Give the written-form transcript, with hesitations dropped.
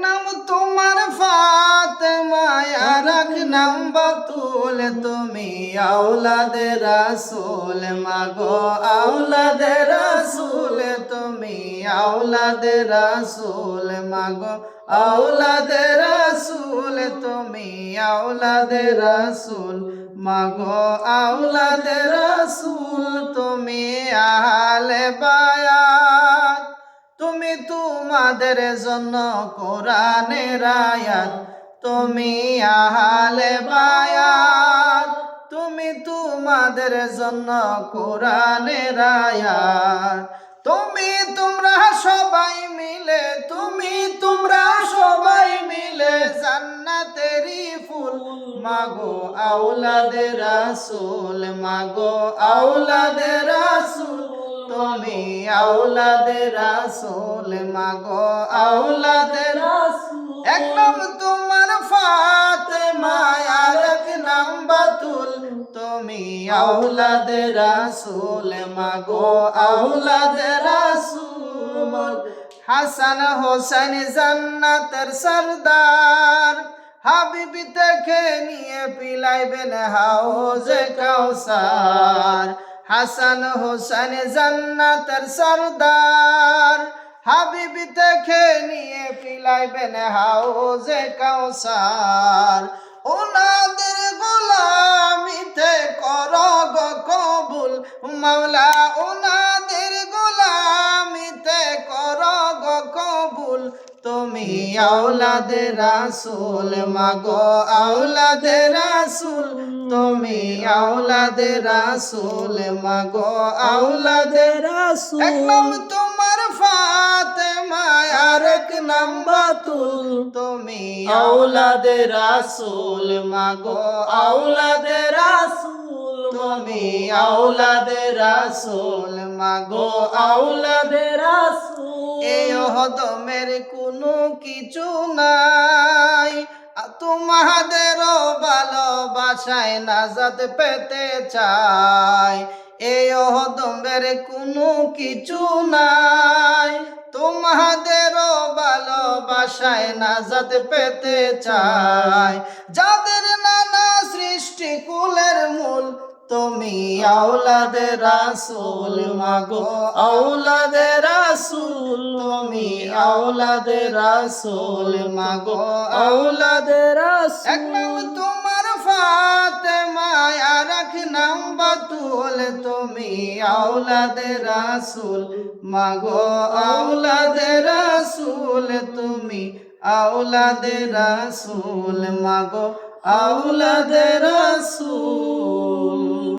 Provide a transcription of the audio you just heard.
নাম তোমার ফাতেমা আর এক নাম বাতুল, তুমি আওলাদে রাসূল মাগো আওলাদে রাসূল, তুমি আওলাদে রাসূল মাগো আওলাদে রাসূল, তুমি আওলাদে রাসূল মাগো আওলাদে রাসূল, তুমি আহলে বায়াত, তুমি তোমাদের জন্য কোরআনের আয়াত, তুমি আহলে বায়াত, তুমি তোমাদের জন্য কোরআনের আয়াত, তুমি তোমরা সবাই মিলে, তুমি তোমরা সবাই মিলে জান্নাতেরই ফুল মাগো আওলাদে রাসূল মাগো আওলাদে রাসূল, তুমি আওলাদে রাসূল মাগো আওলাদে রাসূল। এক নাম তোমার ফাতেমা আর এক নাম বাতুল, তুমি আওলাদে রাসূল মাগো আওলাদে রাসূল। হাসান হোসেন জান্নাতের সরদার, হাবিবি থেকে নিয়ে পিলাইবেন হাউজে কাউসার। হাসান হোসেন জান্নাতের সরদার, হাবিবি থেকে নিয়ে পিলাইবেন হাউজে কাউসার। ওনাদের গোলামিতে করো গো কবুল মাওলা, ওনাদের গোলামিতে করো গো কবুল, তুমি আওলাদে রাসূল মাগো আওলাদে রাসূল, তুমি আওলাদে রাসূল মাগো আওলাদে রাসূল। এক নাম তোমার ফাতেমা আর এক নাম বাতুল, তুমি আওলাদে রাসূল মাগো আওলাদে রাসূল, তুমি আওলাদে রাসূল মাগো আওলাদে রাসূল। এই ওহদমের কোনো কিছু নাই, তোমাদের ভালোবাসায় নাজাত পেতে চাই। এই ওহদমের কোনো কিছু নাই, তোমাদের ভালোবাসায় নাজাত পেতে চাই। যাদের নানা সৃষ্টি কুলের মূল, তুমি আওলাদে রাসূল মাগো আওলাদে রাসূল, তুমি আওলাদে রাসূল মাগো আওলাদে রাসূল। এক নাম তোমার ফাতেমা আর এক নাম বাতুল, তুমি আওলাদে রাসূল মাগো আওলাদে রাসূল, তুমি আওলাদে রাসূল মাগো আওলাদে রাসূল।